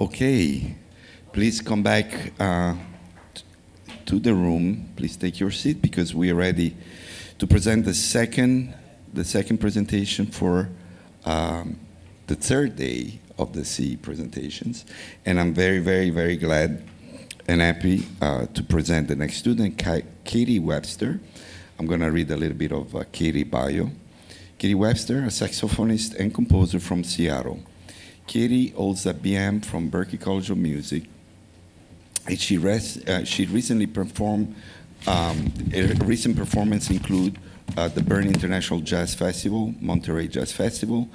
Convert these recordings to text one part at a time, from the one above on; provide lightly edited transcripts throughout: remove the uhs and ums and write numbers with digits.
Okay, please come back to the room. Please take your seat because we are ready to present the second presentation for the third day of the CE presentations. And I'm very, very, very glad and happy to present the next student, Katie Webster. I'm going to read a little bit of Katie bio. Katie Webster, a saxophonist and composer from Seattle. Katie holds a BM from Berklee College of Music, and she recently performed. Recent performance include the Bern International Jazz Festival, Monterey Jazz Festival,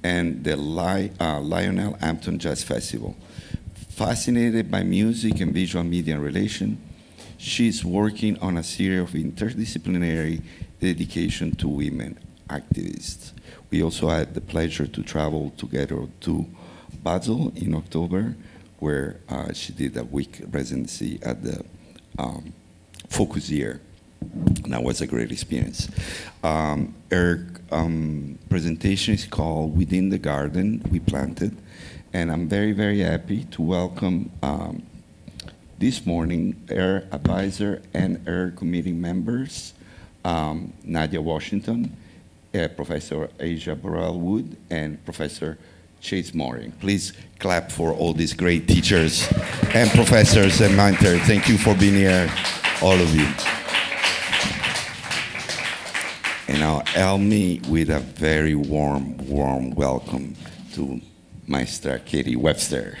and the Lionel Hampton Jazz Festival. Fascinated by music and visual media relation, she's working on a series of interdisciplinary dedication to women activists. We also had the pleasure to travel together to Basel in October, where she did a week residency at the Focus Year. And that was a great experience. Her presentation is called Within the Garden We Planted, and I'm very, very happy to welcome this morning her advisor and her committee members, Nadia Washington, Professor Asia Burrell-Wood, and Professor Chase Mooring. Please clap for all these great teachers and professors and mentors. Thank you for being here, all of you. And now help me with a very warm welcome to Maestra Katie Webster.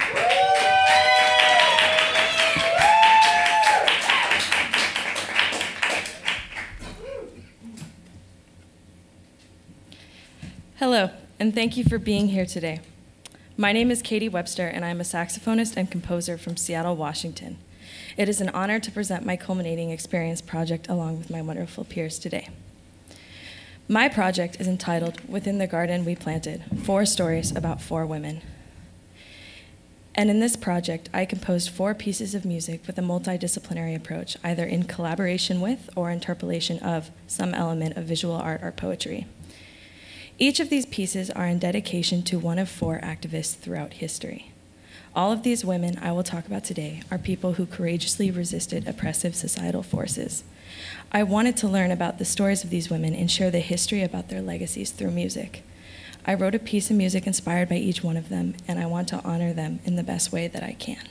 Hello, and thank you for being here today. My name is Katie Webster, and I'm a saxophonist and composer from Seattle, Washington. It is an honor to present my culminating experience project along with my wonderful peers today. My project is entitled Within the Garden We Planted, 4 stories about 4 women. And in this project, I composed 4 pieces of music with a multidisciplinary approach, either in collaboration with or interpolation of some element of visual art or poetry. Each of these pieces are in dedication to one of 4 activists throughout history. All of these women I will talk about today are people who courageously resisted oppressive societal forces. I wanted to learn about the stories of these women and share the history about their legacies through music. I wrote a piece of music inspired by each one of them, and I want to honor them in the best way that I can.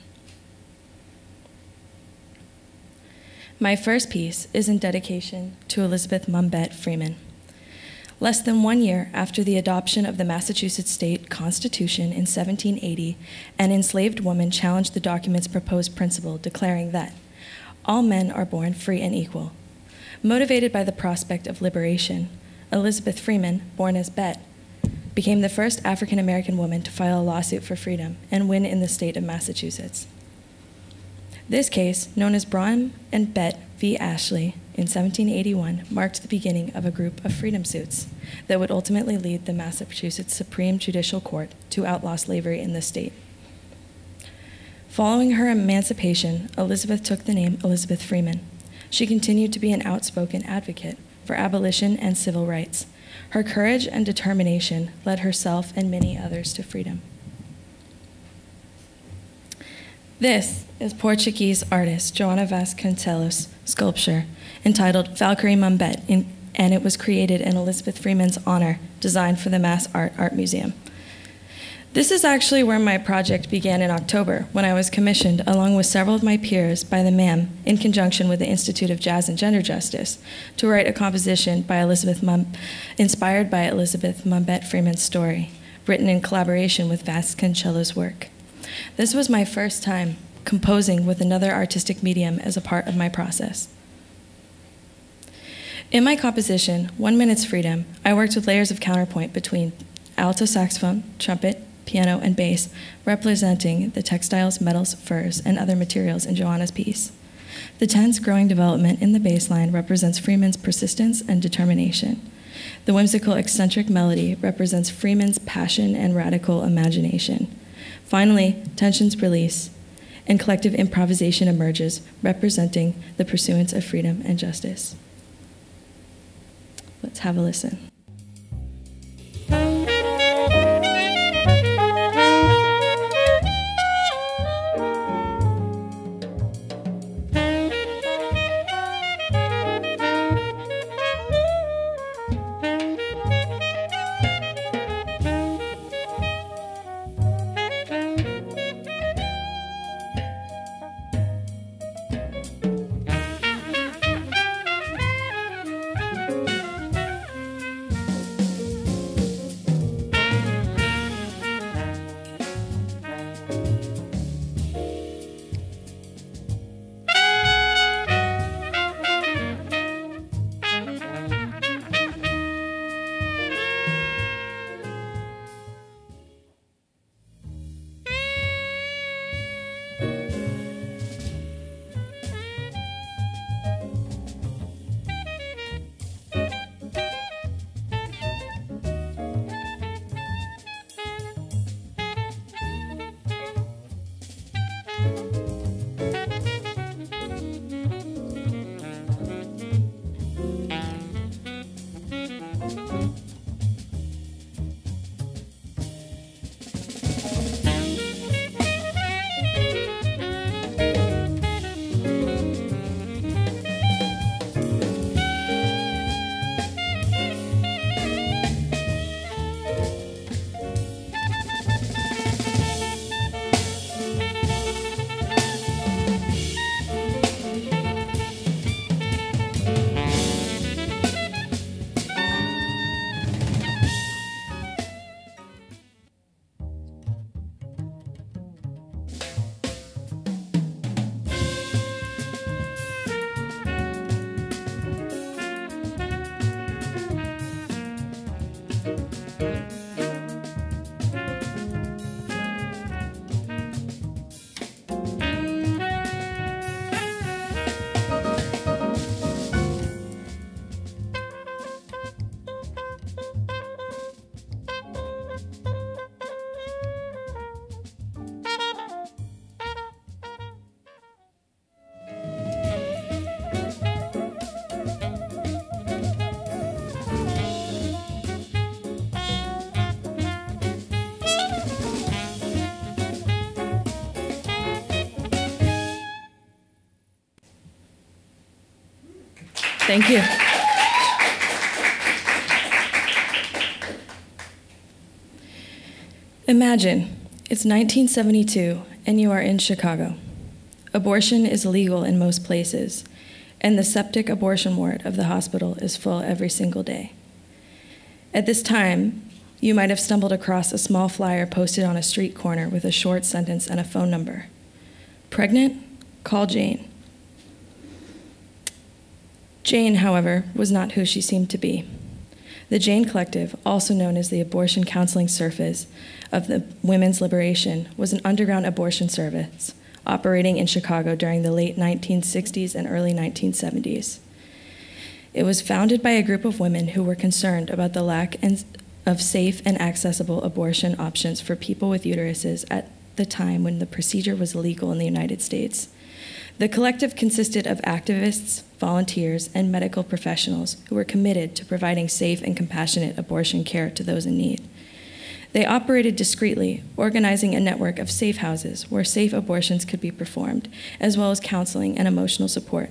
My first piece is in dedication to Elizabeth Mumbet Freeman. Less than 1 year after the adoption of the Massachusetts State Constitution in 1780, an enslaved woman challenged the document's proposed principle, declaring that all men are born free and equal. Motivated by the prospect of liberation, Elizabeth Freeman, born as Bet, became the first African-American woman to file a lawsuit for freedom and win in the state of Massachusetts. This case, known as Braun and Bet v. Ashley in 1781, marked the beginning of a group of freedom suits that would ultimately lead the Massachusetts Supreme Judicial Court to outlaw slavery in the state. Following her emancipation, Elizabeth took the name Elizabeth Freeman. She continued to be an outspoken advocate for abolition and civil rights. Her courage and determination led herself and many others to freedom. This is Portuguese artist Joana Vasconcelos' sculpture entitled Valkyrie Mumbet, and it was created in Elizabeth Freeman's honor, designed for the Mass Art Museum. This is actually where my project began in October, when I was commissioned, along with several of my peers, by the MAM, in conjunction with the Institute of Jazz and Gender Justice, to write a composition by inspired by Elizabeth Mumbet Freeman's story, written in collaboration with Vasconcelos' work. This was my first time composing with another artistic medium as a part of my process. In my composition, 1 Minute's Freedom, I worked with layers of counterpoint between alto saxophone, trumpet, piano, and bass, representing the textiles, metals, furs, and other materials in Joanna's piece. The tense, growing development in the bass line represents Freeman's persistence and determination. The whimsical, eccentric melody represents Freeman's passion and radical imagination. Finally, tensions release, and collective improvisation emerges, representing the pursuance of freedom and justice. Let's have a listen. Thank you. Imagine, it's 1972 and you are in Chicago. Abortion is legal in most places, and the septic abortion ward of the hospital is full every single day. At this time, you might have stumbled across a small flyer posted on a street corner with a short sentence and a phone number. Pregnant? Call Jane. Jane, however, was not who she seemed to be. The Jane Collective, also known as the Abortion Counseling Service of the Women's Liberation, was an underground abortion service operating in Chicago during the late 1960s and early 1970s. It was founded by a group of women who were concerned about the lack of safe and accessible abortion options for people with uteruses at the time when the procedure was illegal in the United States. The collective consisted of activists, volunteers, and medical professionals who were committed to providing safe and compassionate abortion care to those in need. They operated discreetly, organizing a network of safe houses where safe abortions could be performed, as well as counseling and emotional support.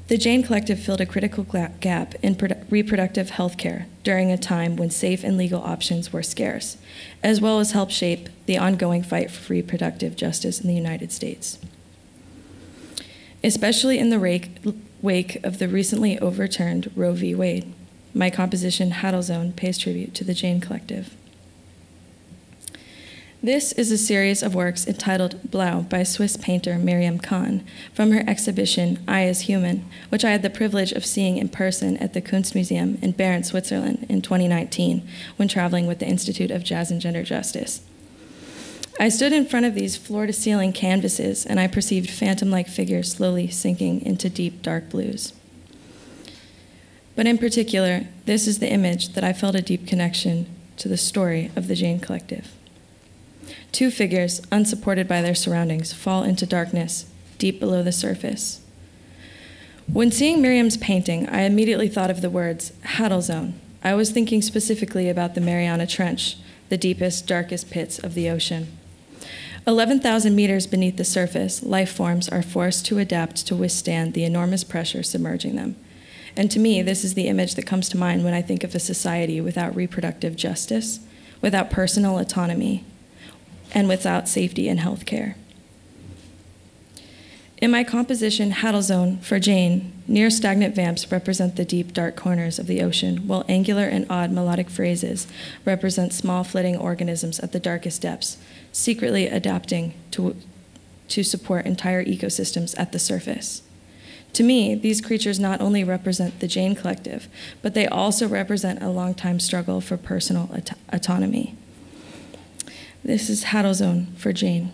The Jane Collective filled a critical gap in reproductive health care during a time when safe and legal options were scarce, as well as helped shape the ongoing fight for reproductive justice in the United States. Especially in the wake of the recently overturned Roe v. Wade, my composition, Hattle Zone, pays tribute to the Jane Collective. This is a series of works entitled Blau by Swiss painter Miriam Kahn from her exhibition I as Human, which I had the privilege of seeing in person at the Kunstmuseum in Bern, Switzerland in 2019 when traveling with the Institute of Jazz and Gender Justice. I stood in front of these floor-to-ceiling canvases, and I perceived phantom-like figures slowly sinking into deep, dark blues. But in particular, this is the image that I felt a deep connection to the story of the Jane Collective. Two figures, unsupported by their surroundings, fall into darkness, deep below the surface. When seeing Miriam's painting, I immediately thought of the words, Hattle Zone. I was thinking specifically about the Mariana Trench, the deepest, darkest pits of the ocean. 11,000 meters beneath the surface, life forms are forced to adapt to withstand the enormous pressure submerging them. And to me, this is the image that comes to mind when I think of a society without reproductive justice, without personal autonomy, and without safety and health care. In my composition, Hattle Zone, for Jane, near stagnant vamps represent the deep, dark corners of the ocean, while angular and odd melodic phrases represent small flitting organisms at the darkest depths, secretly adapting to support entire ecosystems at the surface. To me, these creatures not only represent the Jane Collective, but they also represent a long-time struggle for personal autonomy. This is Hattle Zone for Jane.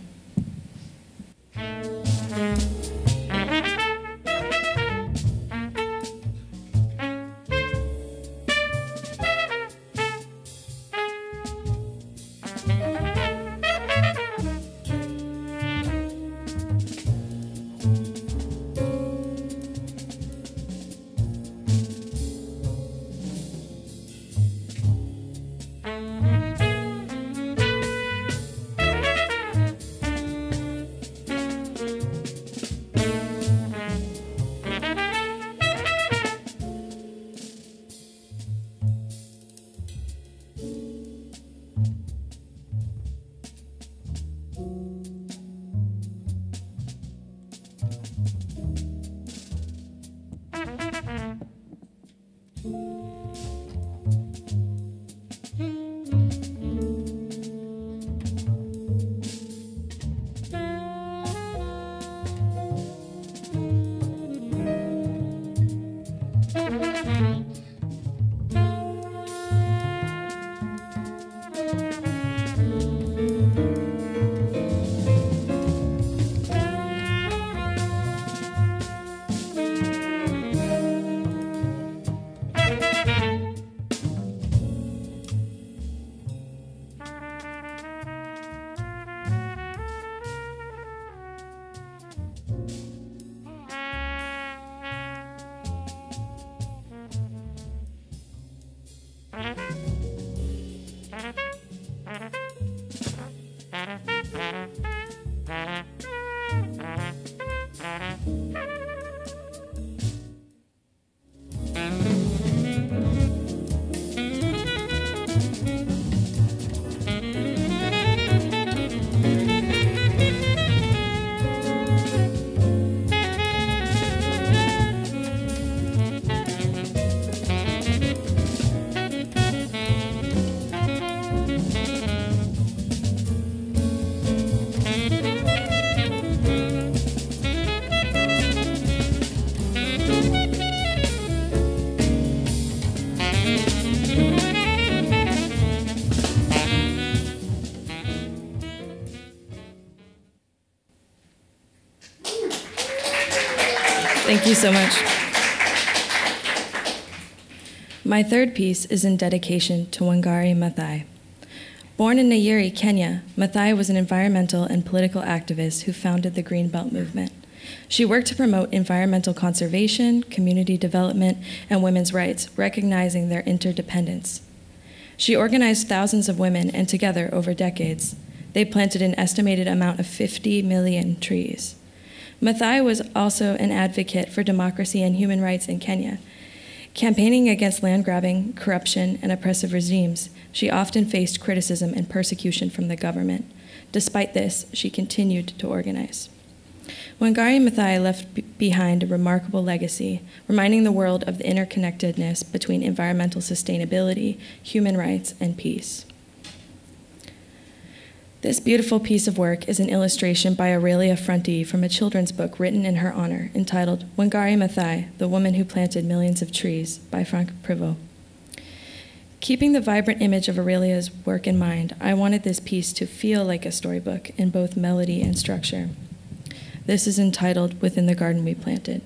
Thank you so much. My third piece is in dedication to Wangari Maathai. Born in Nyeri, Kenya, Maathai was an environmental and political activist who founded the Green Belt movement. She worked to promote environmental conservation, community development, and women's rights, recognizing their interdependence. She organized thousands of women, and together, over decades, they planted an estimated amount of 50 million trees. Maathai was also an advocate for democracy and human rights in Kenya. Campaigning against land grabbing, corruption, and oppressive regimes, she often faced criticism and persecution from the government. Despite this, she continued to organize. Wangari Maathai left behind a remarkable legacy, reminding the world of the interconnectedness between environmental sustainability, human rights, and peace. This beautiful piece of work is an illustration by Aurelia Fronti from a children's book written in her honor, entitled Wangari Maathai, the Woman Who Planted Millions of Trees, by Frank Privot. Keeping the vibrant image of Aurelia's work in mind, I wanted this piece to feel like a storybook in both melody and structure. This is entitled Within the Garden We Planted.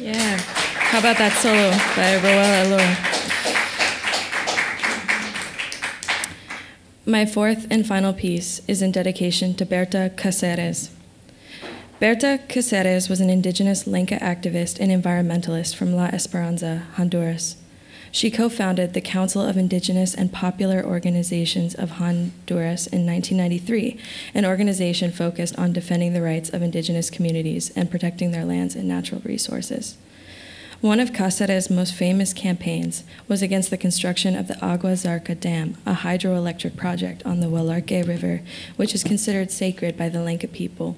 Yeah, how about that solo by Roel Alor? My fourth and final piece is in dedication to Berta Cáceres. Berta Cáceres was an indigenous Lenca activist and environmentalist from La Esperanza, Honduras. She co-founded the Council of Indigenous and Popular Organizations of Honduras in 1993, an organization focused on defending the rights of indigenous communities and protecting their lands and natural resources. One of Cáceres' most famous campaigns was against the construction of the Agua Zarca Dam, a hydroelectric project on the Hualarque River, which is considered sacred by the Lenca people.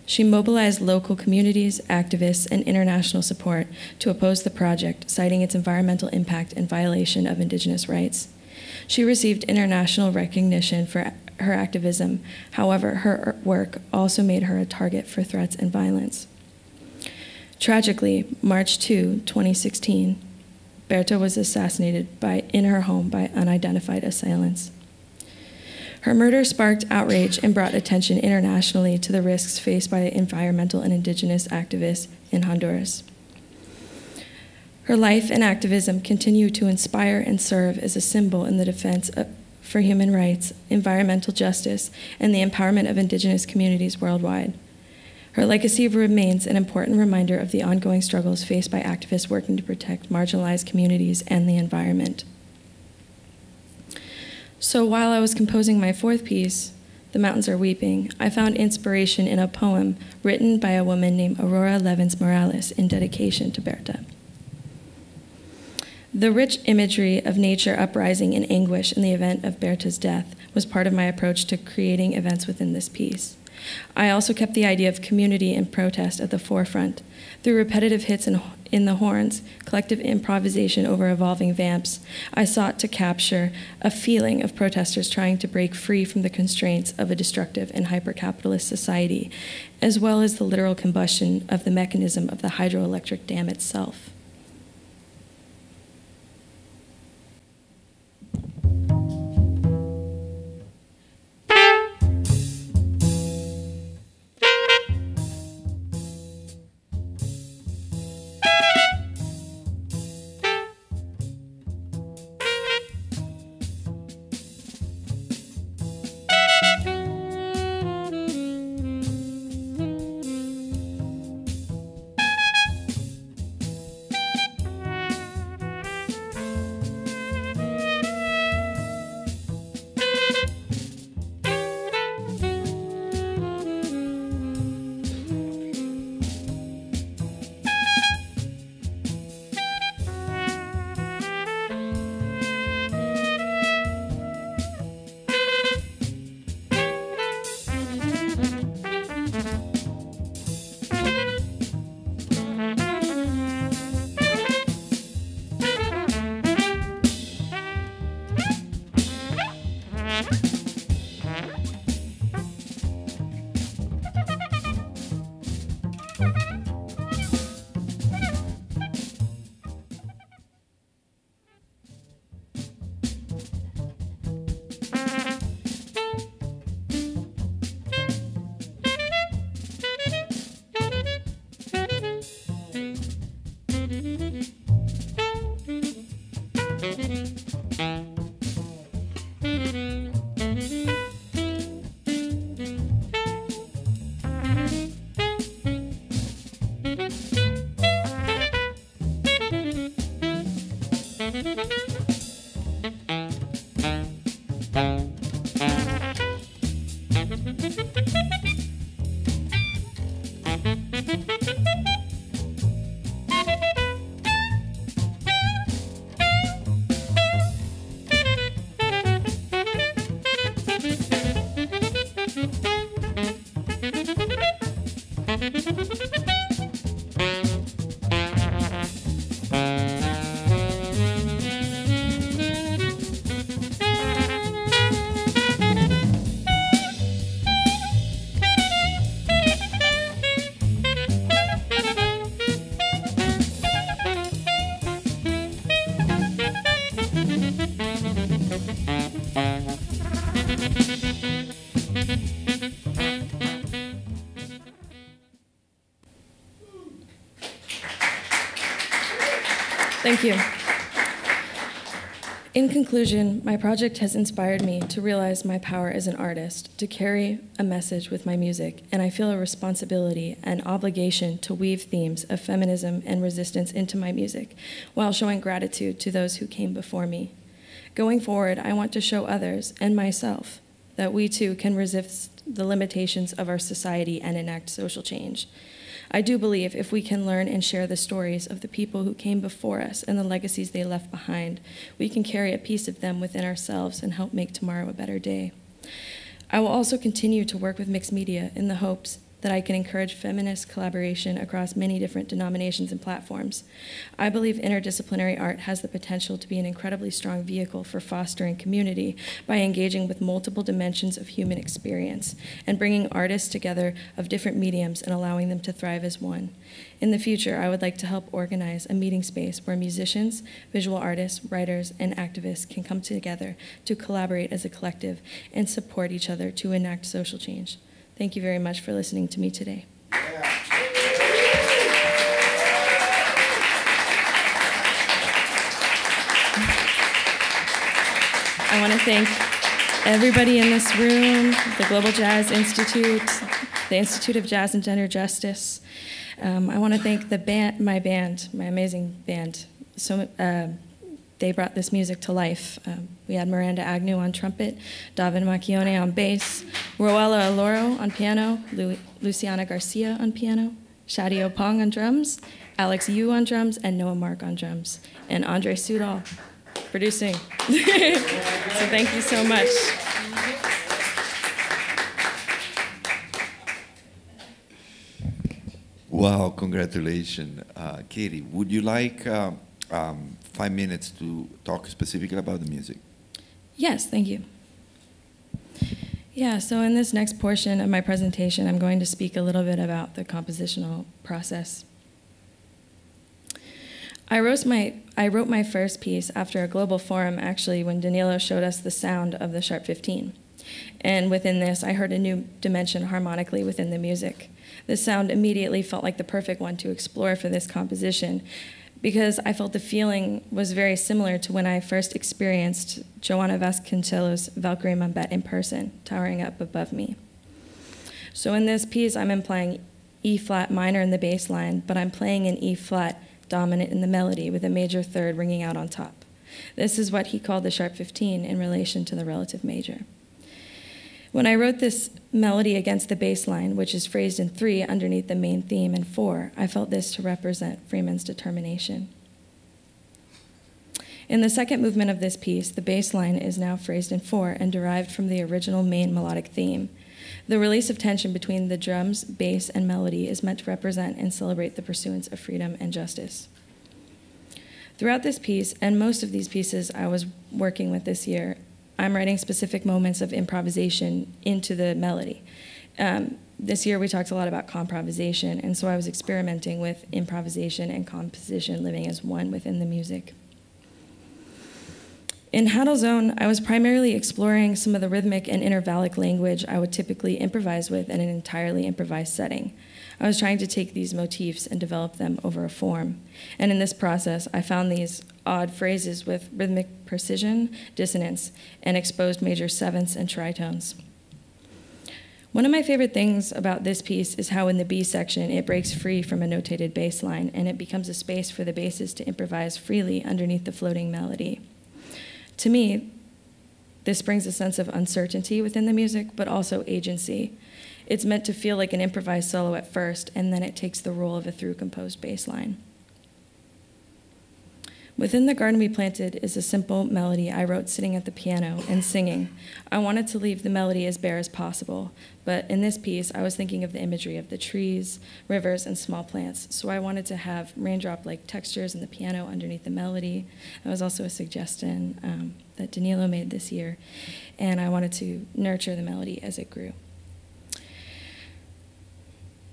She mobilized local communities, activists, and international support to oppose the project, citing its environmental impact and violation of indigenous rights. She received international recognition for her activism. However, her work also made her a target for threats and violence. Tragically, March 2, 2016, Berta was assassinated in her home by unidentified assailants. Her murder sparked outrage and brought attention internationally to the risks faced by environmental and indigenous activists in Honduras. Her life and activism continue to inspire and serve as a symbol in the defense for human rights, environmental justice, and the empowerment of indigenous communities worldwide. Her legacy remains an important reminder of the ongoing struggles faced by activists working to protect marginalized communities and the environment. So while I was composing my fourth piece, The Mountains Are Weeping, I found inspiration in a poem written by a woman named Aurora Levins Morales in dedication to Berta. The rich imagery of nature uprising in anguish in the event of Berta's death was part of my approach to creating events within this piece. I also kept the idea of community and protest at the forefront. Through repetitive hits in the horns, collective improvisation over evolving vamps, I sought to capture a feeling of protesters trying to break free from the constraints of a destructive and hyper-capitalist society, as well as the literal combustion of the mechanism of the hydroelectric dam itself. Thank you. In conclusion, my project has inspired me to realize my power as an artist, to carry a message with my music, and I feel a responsibility and obligation to weave themes of feminism and resistance into my music, while showing gratitude to those who came before me. Going forward, I want to show others, and myself, that we too can resist the limitations of our society and enact social change. I do believe if we can learn and share the stories of the people who came before us and the legacies they left behind, we can carry a piece of them within ourselves and help make tomorrow a better day. I will also continue to work with mixed media in the hopes that I can encourage feminist collaboration across many different denominations and platforms. I believe interdisciplinary art has the potential to be an incredibly strong vehicle for fostering community by engaging with multiple dimensions of human experience and bringing artists together of different mediums and allowing them to thrive as one. In the future, I would like to help organize a meeting space where musicians, visual artists, writers, and activists can come together to collaborate as a collective and support each other to enact social change. Thank you very much for listening to me today. I want to thank everybody in this room, the Global Jazz Institute, the Institute of Jazz and Gender Justice. I want to thank my amazing band. They brought this music to life. We had Miranda Agnew on trumpet, David Macchione on bass, Roella Aloro on piano, Luciana Garcia on piano, Shadi Opong on drums, Alex Yu on drums, and Noah Mark on drums, and Andre Sudol producing. So thank you so much. Wow, congratulations. Katie, would you like 5 minutes to talk specifically about the music? Yes, thank you. Yeah, so in this next portion of my presentation, I'm going to speak a little bit about the compositional process. I wrote my first piece after a global forum, actually, when Danilo showed us the sound of the sharp 15. And within this, I heard a new dimension harmonically within the music. This sound immediately felt like the perfect one to explore for this composition, because I felt the feeling was very similar to when I first experienced Joanna Vasconcelos' Valkyrie Mambet in person, towering up above me. So in this piece, I'm implying E-flat minor in the bass line, but I'm playing an E-flat dominant in the melody with a major third ringing out on top. This is what he called the sharp 15 in relation to the relative major. When I wrote this melody against the bass line, which is phrased in 3 underneath the main theme in 4, I felt this to represent Freeman's determination. In the second movement of this piece, the bass line is now phrased in 4 and derived from the original main melodic theme. The release of tension between the drums, bass, and melody is meant to represent and celebrate the pursuance of freedom and justice. Throughout this piece, and most of these pieces I was working with this year, I'm writing specific moments of improvisation into the melody. This year we talked a lot about comprovisation, and so I was experimenting with improvisation and composition living as one within the music. In Haddle Zone, I was primarily exploring some of the rhythmic and intervallic language I would typically improvise with in an entirely improvised setting. I was trying to take these motifs and develop them over a form. And in this process, I found these odd phrases with rhythmic precision, dissonance, and exposed major sevenths and tritones. One of my favorite things about this piece is how in the B section, it breaks free from a notated bass line, and it becomes a space for the basses to improvise freely underneath the floating melody. To me, this brings a sense of uncertainty within the music, but also agency. It's meant to feel like an improvised solo at first, and then it takes the role of a through-composed bass line. Within The Garden We Planted is a simple melody I wrote sitting at the piano and singing. I wanted to leave the melody as bare as possible, but in this piece, I was thinking of the imagery of the trees, rivers, and small plants, so I wanted to have raindrop-like textures in the piano underneath the melody. That was also a suggestion that Danilo made this year, and I wanted to nurture the melody as it grew.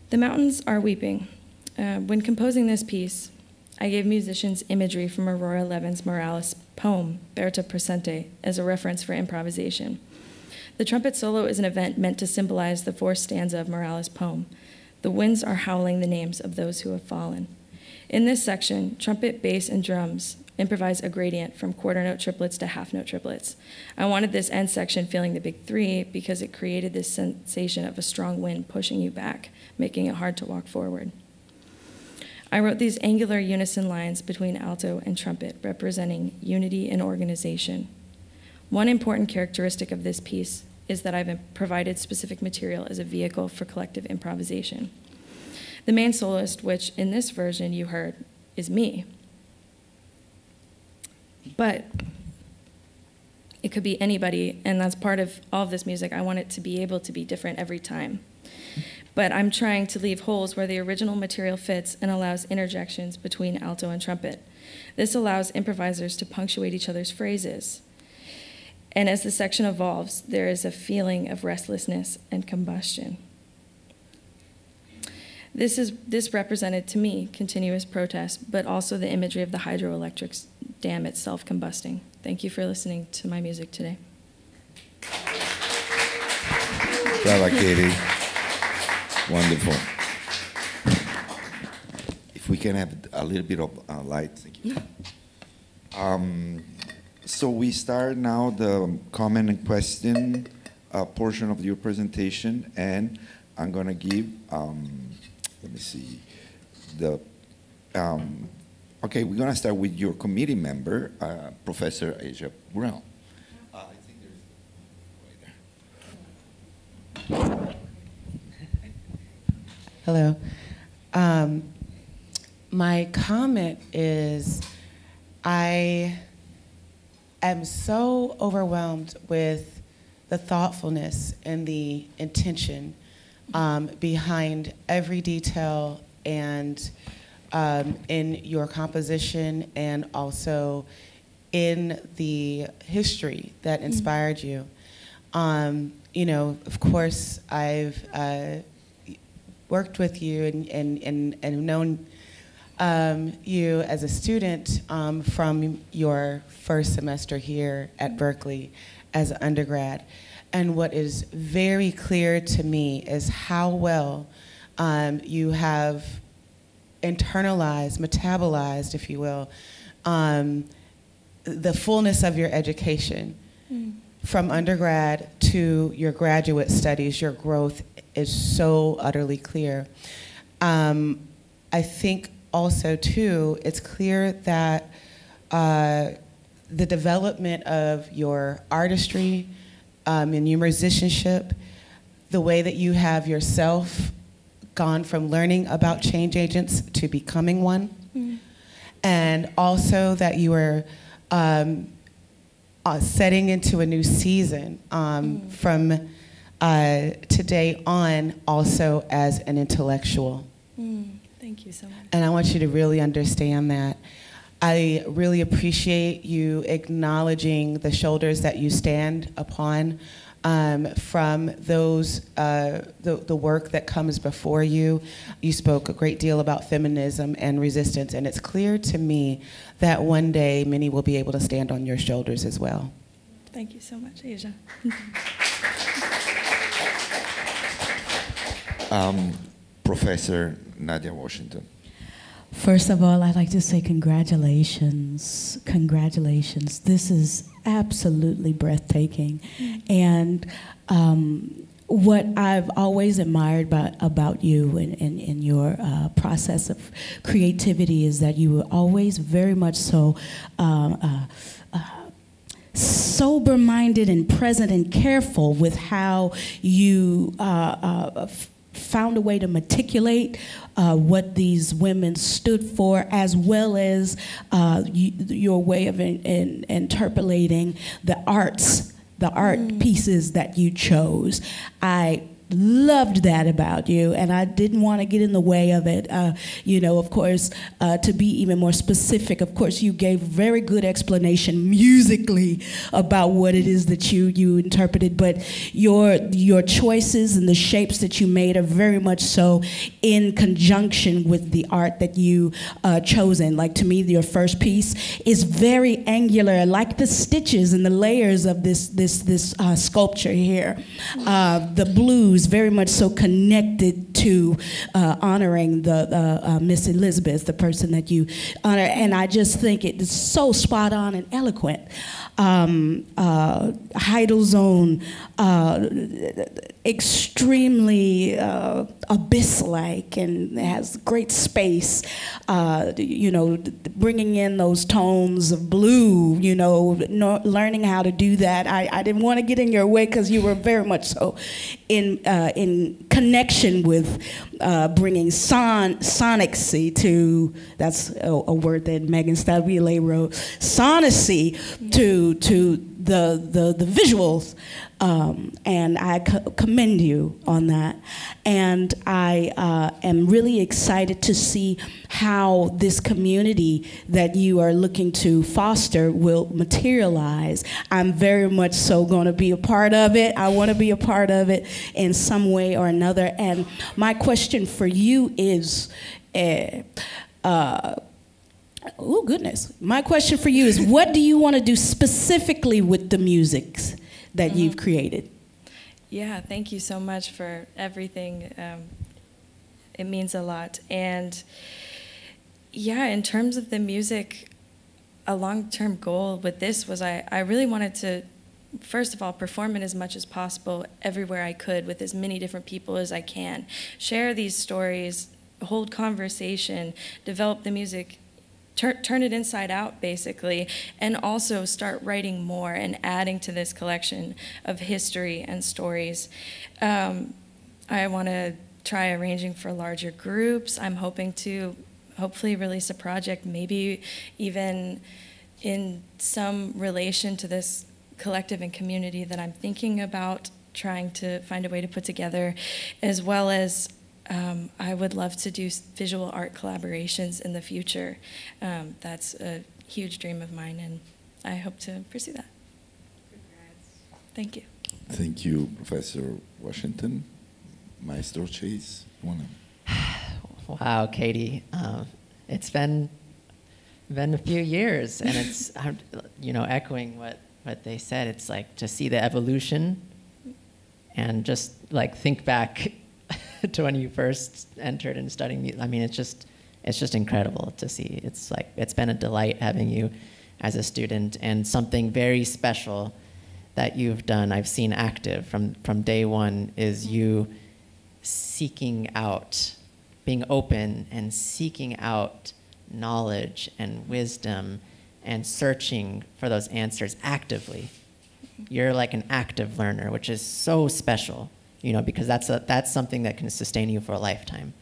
The mountains are weeping. When composing this piece, I gave musicians imagery from Aurora Levin's Morales poem, Berta Presente, as a reference for improvisation. The trumpet solo is an event meant to symbolize the fourth stanza of Morales' poem. The winds are howling the names of those who have fallen. In this section, trumpet, bass, and drums improvise a gradient from quarter note triplets to half note triplets. I wanted this end section feeling the big 3 because it created this sensation of a strong wind pushing you back, making it hard to walk forward. I wrote these angular unison lines between alto and trumpet, representing unity and organization. One important characteristic of this piece is that I've provided specific material as a vehicle for collective improvisation. The main soloist, which in this version you heard, is me. But it could be anybody, and that's part of all of this music. I want it to be able to be different every time. but I'm trying to leave holes where the original material fits and allows interjections between alto and trumpet. This allows improvisers to punctuate each other's phrases. And as the section evolves, there is a feeling of restlessness and combustion. This represented to me continuous protest, but also the imagery of the hydroelectric dam itself combusting. Thank you for listening to my music today. Brava, Katie. Wonderful. If we can have a little bit of light, thank you. So we start now the comment and question portion of your presentation, and I'm going to give, let me see, okay, we're going to start with your committee member, Professor Asia Brown. I think there's right there. Hello. My comment is I am so overwhelmed with the thoughtfulness and the intention behind every detail and in your composition and also in the history that inspired you. You know, of course, I've worked with you and known you as a student from your first semester here at Berklee as an undergrad. And what is very clear to me is how well you have internalized, metabolized, if you will, the fullness of your education. From undergrad to your graduate studies, your growth is so utterly clear. I think also, too, it's clear that the development of your artistry and your musicianship, the way that you have yourself gone from learning about change agents to becoming one, and also that you are setting into a new season from today on also as an intellectual. Thank you so much. And I want you to really understand that. I really appreciate you acknowledging the shoulders that you stand upon from those, the work that comes before you. You spoke a great deal about feminism and resistance, and it's clear to me that one day many will be able to stand on your shoulders as well. Thank you so much, Asia. Professor Nadia Washington. First of all, I'd like to say congratulations. Congratulations. This is absolutely breathtaking. And what I've always admired about you and your process of creativity is that you were always very much so sober-minded and present and careful with how you found a way to matriculate what these women stood for, as well as your way of interpolating the arts, the art pieces that you chose. I loved that about you, and I didn't want to get in the way of it. You know, of course, to be even more specific, of course, you gave very good explanation musically about what it is that you interpreted, but your choices and the shapes that you made are very much so in conjunction with the art that you chosen. Like, to me, your first piece is very angular, like the stitches and the layers of this sculpture here. The blues very much so connected to honoring the Miss Elizabeth, the person that you honor, and I just think it is so spot on and eloquent. Heidelzone, extremely abyss-like, and has great space. You know, bringing in those tones of blue. You know, learning how to do that. I didn't want to get in your way because you were very much so in connection with bringing sonicity to, that's a word that Megan Stabile wrote, sonicity to the visuals And I commend you on that. And I am really excited to see how this community that you are looking to foster will materialize. I'm very much so going to be a part of it. I want to be a part of it in some way or another. And my question for you is, oh goodness, my question for you is, what do you want to do specifically with the music that you've created? Yeah, thank you so much for everything. It means a lot. And yeah, in terms of the music, a long-term goal with this was I really wanted to, first of all, perform it as much as possible everywhere I could with as many different people as I can. Share these stories, hold conversation, develop the music, turn it inside out, basically, and also start writing more and adding to this collection of history and stories. I want to try arranging for larger groups. I'm hoping to hopefully release a project, maybe even in some relation to this collective and community that I'm thinking about trying to find a way to put together, as well as I would love to do visual art collaborations in the future. That's a huge dream of mine, and I hope to pursue that. Thank you. Thank you, Professor Washington. Maestro Chase, Wow, Katie, it's been a few years, and it's echoing what they said. It's like to see the evolution, and just like think back to when you first entered and studying music. I mean, it's just incredible to see. It's been a delight having you as a student, and something very special that you've done, I've seen active from day one, is you seeking out, being open and seeking out knowledge and wisdom and searching for those answers actively. You're like an active learner, which is so special. Because that's something that can sustain you for a lifetime,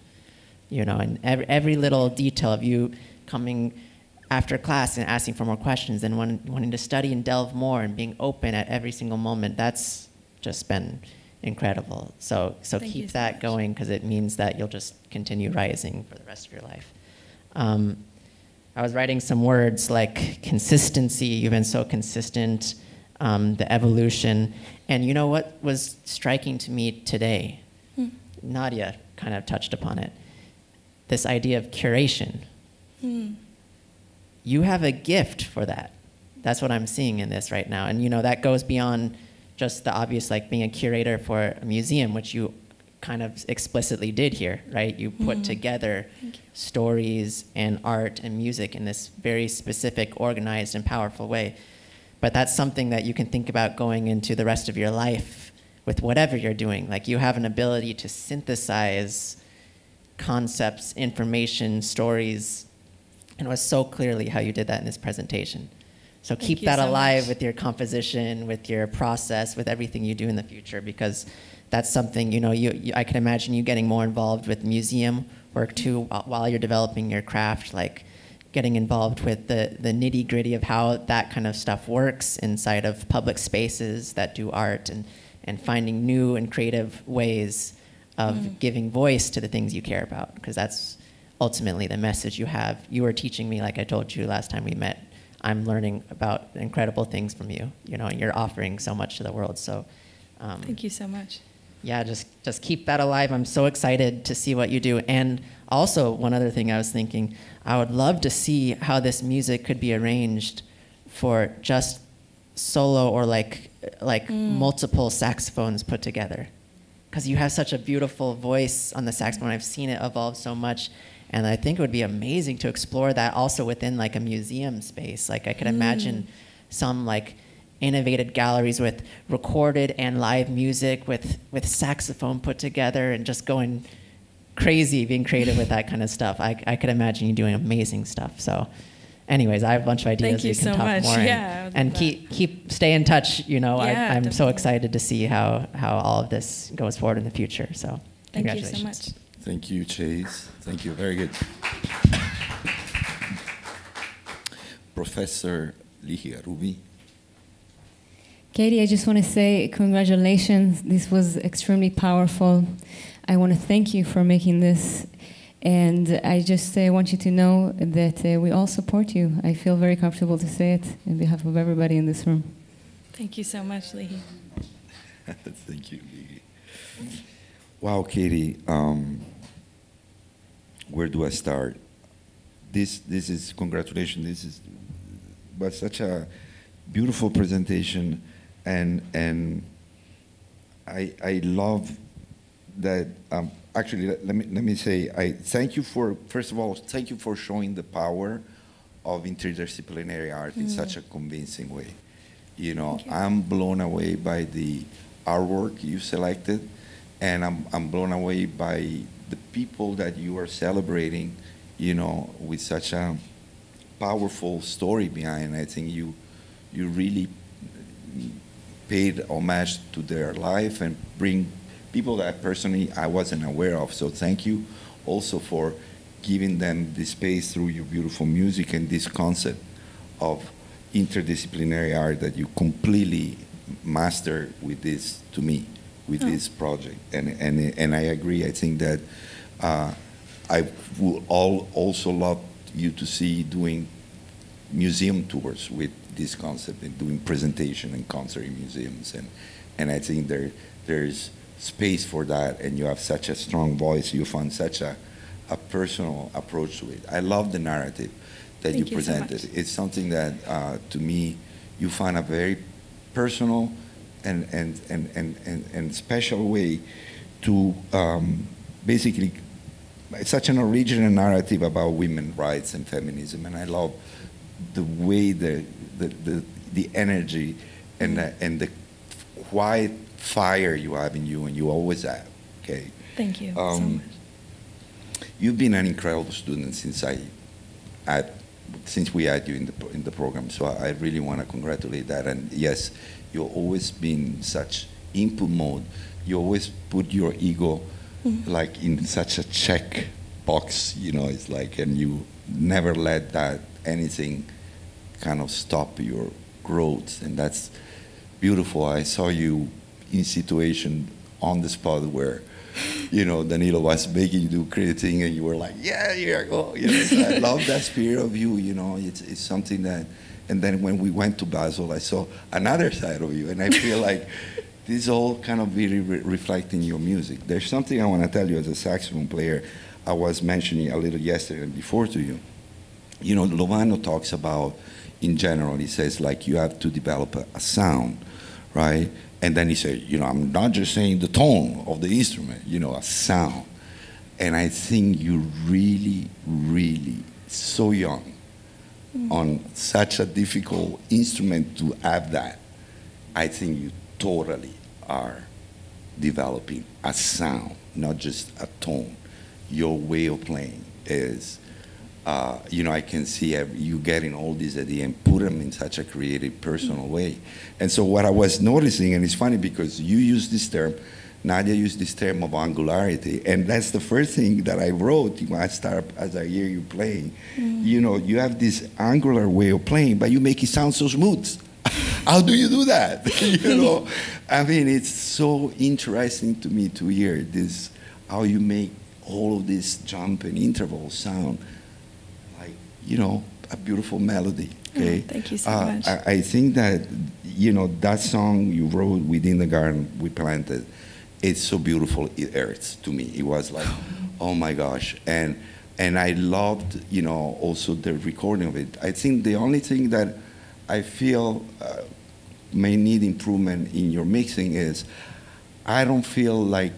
and every little detail of you coming after class and asking for more questions and wanting to study and delve more and being open at every single moment, that's just been incredible. So keep that going, because it means that you'll just continue rising for the rest of your life. I was writing some words like consistency. You've been so consistent. The evolution. And you know what was striking to me today? Nadia kind of touched upon it. This idea of curation. You have a gift for that. That's what I'm seeing in this right now. And that goes beyond just the obvious, like being a curator for a museum, which you kind of explicitly did here, right? You put together stories and art and music in this very specific, organized, and powerful way. But that's something that you can think about going into the rest of your life with whatever you're doing. Like, you have an ability to synthesize concepts, information, stories, and it was so clearly how you did that in this presentation. So keep that alive with your composition, with your process, with everything you do in the future, because that's something, I can imagine you getting more involved with museum work too while you're developing your craft, like getting involved with the nitty-gritty of how that kind of stuff works inside of public spaces that do art, and finding new and creative ways of giving voice to the things you care about, because that's ultimately the message you have. You were teaching me, like I told you last time we met, I'm learning about incredible things from you, and you're offering so much to the world. So thank you so much. Yeah, just keep that alive. I'm so excited to see what you do. And also, one other thing I was thinking, I would love to see how this music could be arranged for just solo or like multiple saxophones put together. Because you have such a beautiful voice on the saxophone. I've seen it evolve so much. And I think it would be amazing to explore that also within like a museum space. Like, I could imagine some like innovative galleries with recorded and live music with saxophone put together, and just going crazy, being creative with that kind of stuff. I could imagine you doing amazing stuff. So anyways, I have a bunch of ideas. Thank you so much. More yeah, and stay in touch. I'm definitely. so excited to see how all of this goes forward in the future. So thank congratulations. you so much. Thank you, Chase. Thank you. Very good. Professor Ligia Ruby. Katie, I just want to say congratulations. This was extremely powerful. I want to thank you for making this. And I just want you to know that we all support you. I feel very comfortable to say it on behalf of everybody in this room. Thank you so much, Lihi. Thank you, Lihi. Wow, Katie, where do I start? This is, congratulations, was such a beautiful presentation, and I love that. Actually, let me say, I thank you for, first of all, thank you for showing the power of interdisciplinary art in such a convincing way. You know, I'm blown away by the artwork you selected, and I'm blown away by the people that you are celebrating, you know, with such a powerful story behind. I think you really paid homage to their life and bring people that personally I wasn't aware of. So thank you also for giving them the space through your beautiful music and this concept of interdisciplinary art that you completely mastered with this, to me, with this project. And I agree. I think that I would also love you to see doing museum tours with this concept and doing presentation and concert in museums. And I think there's space for that, and you have such a strong voice. You found such a personal approach to it. I love the narrative that you presented. So it's something that, to me, you find a very personal and special way to basically, it's such an original narrative about women's rights and feminism, and I love the way the energy and the quiet fire you have in you, and you always have. Okay. Thank you so much. You've been an incredible student since we had you in the program. So I really want to congratulate that. And yes, you've always been such input mode. You always put your ego like in such a check box. You know, it's like, and you never let that anything kind of stop your growth, and that's beautiful. I saw you in situation on the spot where, you know, Danilo was making you do creative thing, and you were like, yeah, here I go. You know, so I love that spirit of you. You know, it's something that. And then when we went to Basel, I saw another side of you, and I feel like this all kind of really reflecting your music. There's something I want to tell you as a saxophone player. I was mentioning a little yesterday and before to you. You know, Lovano talks about, in general, he says like you have to develop a sound, right? And then he said, you know, I'm not just saying the tone of the instrument, you know, a sound. And I think you're really, really so young on such a difficult instrument to have that. I think you totally are developing a sound, not just a tone. Your way of playing is, you know, I can see you getting all these at the end, put them in such a creative, personal way. And so what I was noticing, and it's funny because you use this term, Nadia used this term of angularity, and that's the first thing that I wrote when I start, as I hear you playing. You know, you have this angular way of playing, but you make it sound so smooth. How do you do that? You know, I mean, it's so interesting to me to hear this, how you make all of this jump and interval sound like, you know, a beautiful melody. Okay. Thank you so much. I think that, you know, that song you wrote, Within the Garden We Planted, it's so beautiful. It hurts to me. It was like, oh my gosh. And I loved, you know, also the recording of it. I think the only thing that I feel may need improvement in your mixing is I don't feel like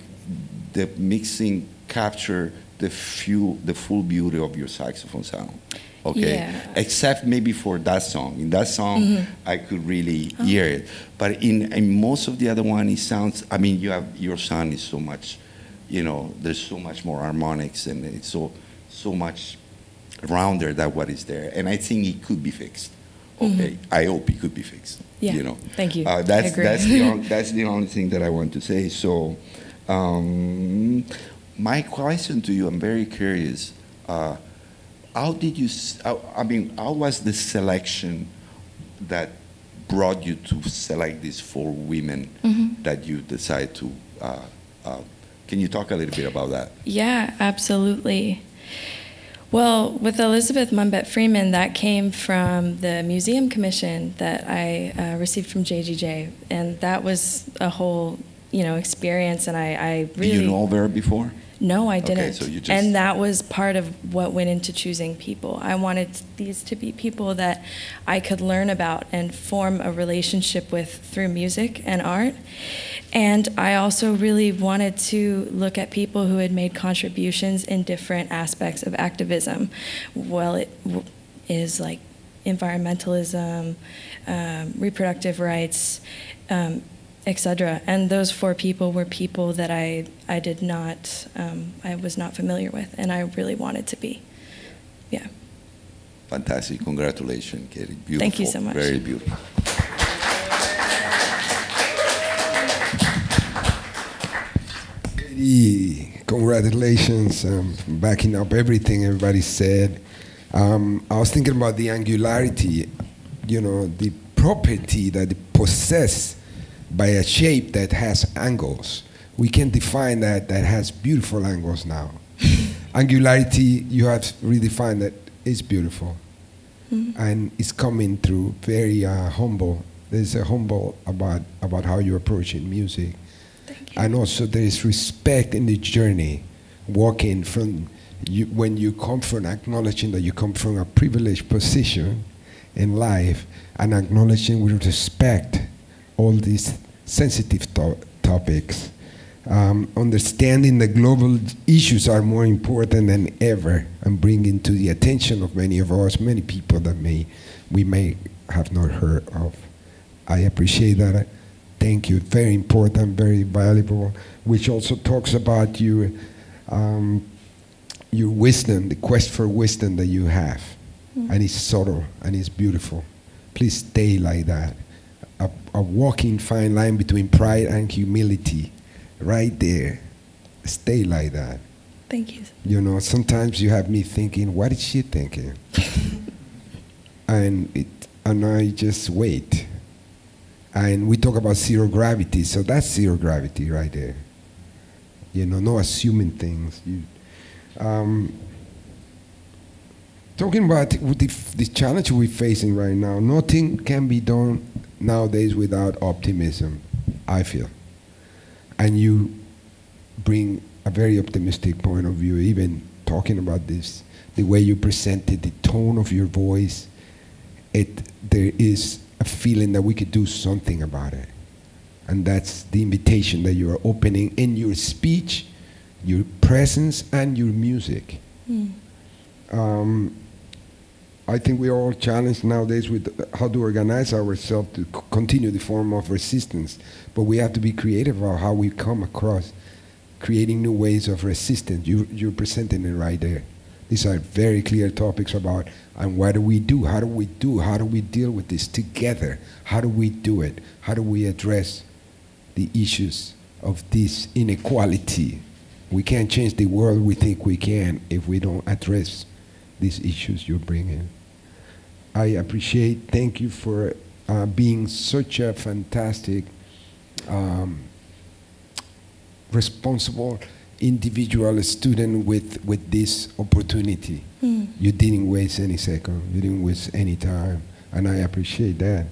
the mixing capture the full beauty of your saxophone sound. Okay, yeah. Except maybe for that song. In that song, I could really hear it. But in most of the other one, it sounds. I mean, your sound is so much, you know. There's so much more harmonics, and it's so much rounder than what is there. And I think it could be fixed. Okay, I hope it could be fixed. Yeah. You know. Thank you. That's I agree. that's the only thing that I want to say. So, my question to you, I'm very curious. How did you? I mean, how was the selection that brought you to select these 4 women that you decide to, can you talk a little bit about that? Yeah, absolutely. Well, with Elizabeth Mumbet Freeman, that came from the museum commission that I received from JGJ, and that was a whole, experience. And I really. Did you know her before? No, I didn't. Okay, so you just. And that was part of what went into choosing people. I wanted these to be people that I could learn about and form a relationship with through music and art. And I also really wanted to look at people who had made contributions in different aspects of activism. Well, it is like environmentalism, reproductive rights, etc. And those 4 people were people that I was not familiar with, and I really wanted to be. Yeah. Fantastic. Congratulations, Katie. Beautiful. Thank you so much. Very beautiful. Congratulations, backing up everything everybody said. I was thinking about the angularity, the property that it possesses by a shape that has angles. We can define that has beautiful angles now. Angularity, you have redefined that is beautiful. And it's coming through very humble. There's a humble about how you approach in music. And also there is respect in the journey, walking from, when you come from acknowledging that you come from a privileged position in life, and acknowledging with respect all these sensitive topics. Understanding the global issues are more important than ever, and bringing to the attention of many of us, many people that we may have not heard of. I appreciate that. Thank you. Very important, very valuable, which also talks about your wisdom, the quest for wisdom that you have. And it's subtle and it's beautiful. Please stay like that. A walking fine line between pride and humility, right there. Stay like that. Thank you. Sometimes you have me thinking, what is she thinking? and I just wait. And we talk about zero gravity, so that's zero gravity right there. No assuming things. Talking about the challenge we're facing right now, nothing can be done nowadays without optimism, I feel. And you bring a very optimistic point of view, even talking about this, the way you presented, the tone of your voice. There is a feeling that we could do something about it. And that's the invitation that you are opening in your speech, your presence, and your music. I think we are all challenged nowadays with how to organize ourselves to continue the form of resistance. But we have to be creative about how we come across creating new ways of resistance. You're presenting it right there. These are very clear topics about, and what do we do? How do we do? How do we deal with this together? How do we do it? How do we address the issues of this inequality? We can't change the world we think we can if we don't address these issues you're bringing. I appreciate, thank you for being such a fantastic, responsible individual student with this opportunity. You didn't waste any second, you didn't waste any time, and I appreciate that.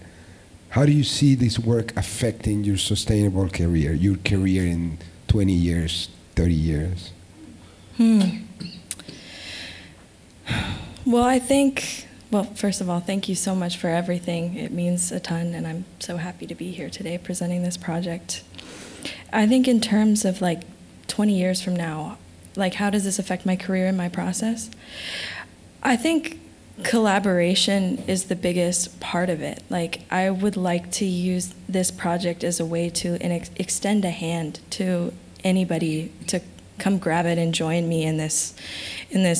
How do you see this work affecting your sustainable career, your career in 20 years, 30 years? Well, I think, first of all, thank you so much for everything. It means a ton, and I'm so happy to be here today presenting this project. I think in terms of 20 years from now, how does this affect my career and my process? I think collaboration is the biggest part of it. I would like to use this project as a way to extend a hand to anybody to come grab it and join me in this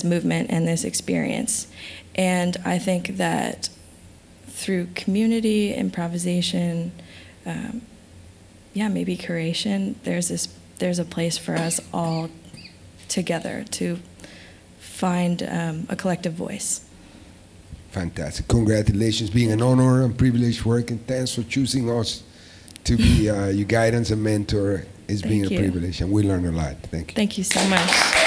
movement and this experience. And I think that through community, improvisation, maybe curation, there's a place for us all together to find a collective voice. Fantastic. Congratulations. Being an honor and privilege working. Thanks for choosing us to be your guidance and mentor. It's been a privilege, and we learn a lot. Thank you. Thank you so much.